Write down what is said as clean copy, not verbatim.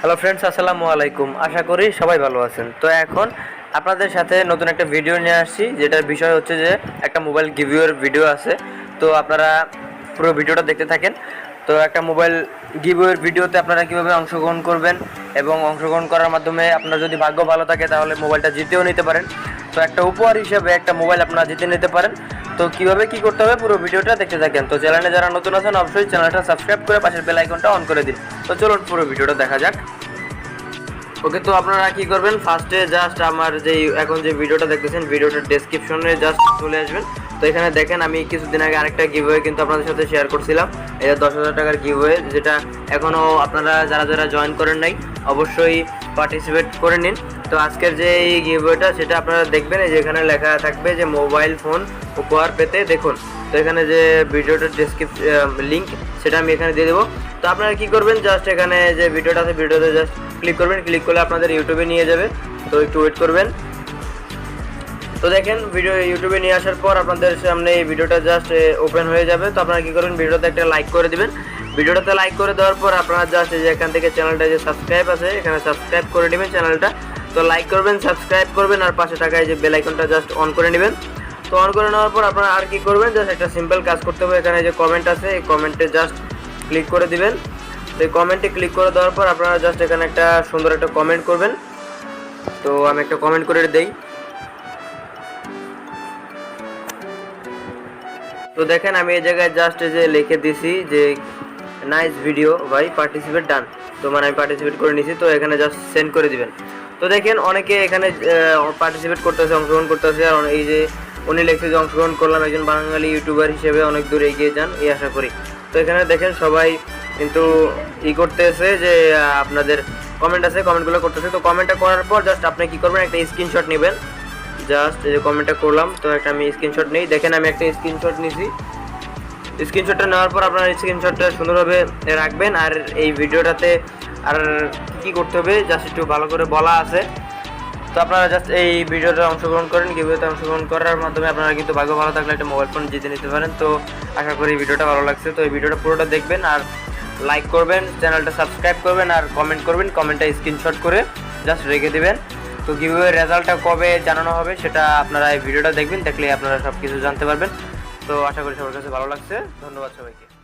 Hello friends, আসসালামু আলাইকুম। আশা করি সবাই ভালো আছেন। তো এখন আপনাদের সাথে নতুন একটা ভিডিও নিয়ে আসছি, যেটার বিষয় হচ্ছে যে একটা মোবাইল গিভওয়ের ভিডিও আছে। তো আপনারা পুরো ভিডিওটা দেখতে থাকেন। তো একটা মোবাইল গিভওয়ের ভিডিওতে আপনারা কীভাবে অংশগ্রহণ করবেন এবং অংশগ্রহণ করার মাধ্যমে আপনার যদি ভাগ্য ভালো থাকে তাহলে মোবাইলটা জিতেও নিতে পারেন। তো একটা উপহার হিসেবে একটা মোবাইল আপনারা জিতে নিতে পারেন। তো কীভাবে কী করতে হবে পুরো ভিডিওটা দেখতে থাকেন। তো চ্যানেলে যারা নতুন আছেন অবশ্যই চ্যানেলটা সাবস্ক্রাইব করে পাশের বেল আইকনটা অন করে দিন। তো চলুন পুরো ভিডিওটা দেখা যাক। ওকে, তো আপনারা কি করবেন, ফার্স্টে জাস্ট আমার এখন যে ভিডিওটা দেখতেছেন ভিডিওটার ডেসক্রিপশনে জাস্ট চলে আসবেন। তো এখানে দেখেন আমি কিছুদিন আগে আরেকটা গিভওয়ে কিন্তু আপনাদের সাথে শেয়ার করছিলাম, এটা 10,000 টাকার গিভওয়ে, যেটা এখনও আপনারা যারা যারা জয়েন করেন নাই অবশ্যই পার্টিসিপেট করে নিন। তো আজকের যে এই গিভওয়েটা সেটা আপনারা দেখবেন, এই যে এখানে লেখা থাকবে যে মোবাইল ফোন উপহার পেতে দেখুন। তো এখানে যে ভিডিওটার লিঙ্ক সেটা আমি এখানে দিয়ে দেবো। তো আপনারা কি করবেন, জাস্ট এখানে যে ভিডিওটা আছে ভিডিওতে জাস্ট ক্লিক করবেন, ক্লিক করলে আপনাদের ইউটিউবে নিয়ে যাবে। তো একটু ওয়েট করবেন। তো দেখেন ভিডিও ইউটিউবে নিয়ে আসার পর আপনাদের সামনে এই ভিডিওটা জাস্ট ওপেন হয়ে যাবে। তো আপনারা কী করবেন, ভিডিওতে একটা লাইক করে দিবেন। ভিডিওটাতে লাইক করে দেওয়ার পর আপনারা জাস্ট এই যে এখান থেকে চ্যানেলটা যে সাবস্ক্রাইব আছে এখানে সাবস্ক্রাইব করে নেবেন চ্যানেলটা। তো লাইক করবেন, সাবস্ক্রাইব করবেন, আর পাশে টাকায় যে বেল আইকনটা জাস্ট অন করে নেবেন। তো অন করে নেওয়ার পর আপনারা আর কি করবেন, জাস্ট একটা সিম্পল কাজ করতে হবে। এখানে যে কমেন্ট আছে এই কমেন্টে জাস্ট ক্লিক করে দিবেন। তো এই কমেন্টে ক্লিক করে দেওয়ার পর আপনারা জাস্ট এখানে একটা সুন্দর একটা কমেন্ট করবেন। তো আমি একটা কমেন্ট করে দেই। তো দেখেন আমি এই জায়গায় জাস্ট যে লিখে দিছি যে নাইস ভিডিও ভাই, পার্টিসিপেট ডান। তো মানে আমি পার্টিসিপেট করে নিছি। তো এখানে জাস্ট সেন্ড করে দিবেন। তো দেখেন অনেকে এখানে পার্টিসিপেট করতেছে, অংশগ্রহণ করতেছে। আর এই যে উনি লিখছে যে অংশগ্রহণ করলাম, একজন বাঙালি ইউটিউবার হিসেবে অনেক দূর এগিয়ে যান এই আশা করি। তো এখানে দেখেন সবাই কিন্তু করতেছে যে আপনাদের কমেন্ট আছে, কমেন্টগুলো করতেছে। তো কমেন্টটা করার পর জাস্ট আপনি কী করবেন, একটা স্ক্রিনশট নেবেন। জাস্ট এই যে কমেন্টটা করলাম, তো একটা আমি স্ক্রিনশট নিই। দেখেন আমি একটা স্ক্রিনশট নিছি। স্ক্রিনশটটা নেওয়ার পর আপনার স্ক্রিনশটটা সুন্দরভাবে রাখবেন। আর এই ভিডিওটাতে আর কী করতে হবে জাস্ট একটু ভালো করে বলা আছে। তো আপনারা জাস্ট এই ভিডিওতে অংশগ্রহণ করেন। গিভওয়েতে অংশগ্রহণ করার মাধ্যমে আপনারা কিন্তু ভাগ্য ভালো থাকলে একটা মোবাইল ফোন জিতে নিতে পারেন। তো আশা করি এই ভিডিওটা ভালো লাগছে। তো এই ভিডিওটা পুরোটা দেখবেন আর লাইক করবেন, চ্যানেলটা সাবস্ক্রাইব করবেন আর কমেন্ট করবেন। কমেন্টটা স্ক্রিনশট করে জাস্ট রেখে দেবেন। তো গিভওয়ের রেজাল্টটা কবে জানানো হবে সেটা আপনারা এই ভিডিওটা দেখবেন, দেখলে আপনারা সব কিছু জানতে পারবেন। তো আশা করি সবার কাছে ভালো লাগছে। ধন্যবাদ সবাইকে।